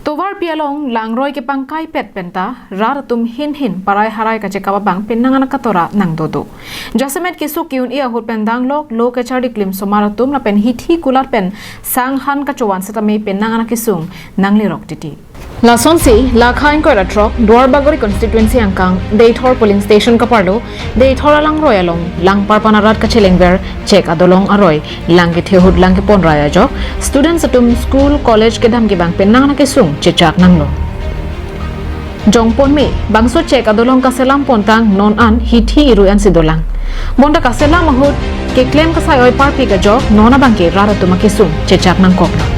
Towar pialong langroy ke pangkai pet penta raratum hin parai harai ka chekaba bang penangan katora nang dodo. Jasamet ke sukiun ia hut pendang lo ke chardi klim somaratum na pen hithi kulat pen sanghan ka chowan setame penangan kisung nang lirok titi. Lason si lakhain ko ratrok Duarbagori constituency angkang Deithor polling station kaparlo Deithor langroy along lang parpanarat ka chelengver check adolong aroy lang ke thehud lang ke pon raya jo students atum school college ke dam ke bang penang ke sung chechak nanglo jongpon me bangso check adolong ka selam pontang non an hithi iru an sidolang monda ka selam mahut ke claim ka sai oi parpi ka jo nona bangke raratuma ke sung chechak nang kokla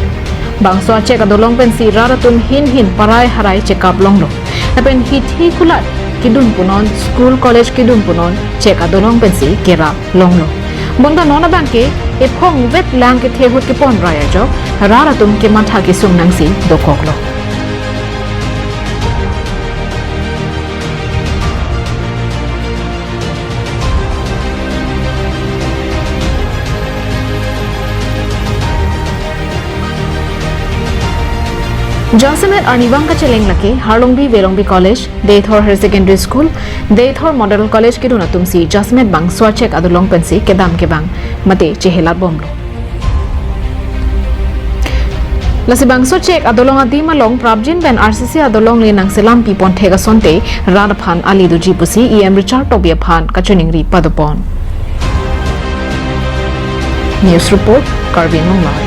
bangso check adolong pen si raratun hin parai harai check up longlo pen hithi kulat kidun punon school college kidun punon check adolong pen si kera longlo monda nona bangke e phong vet lang ke thehut ke pon raya jo raratum ke matha ke sung nang si dokoklo Jasamet Arnibang ka cheleng laki Harlongbi Velongbi College, Deithor Higher Secondary School, Deithor Model College ki duna tumsi Jasamet bang swachek adulong pensi ke dam ke bang mate chehelat bomlo. Lasi bang swachek adulong adi malong prabjin ben RCC adulong le nang selam pipon thega sonte radaphan ali duji pusi EM Richard Tobia phan kachuning ri padopon. News report Karvin Monglar.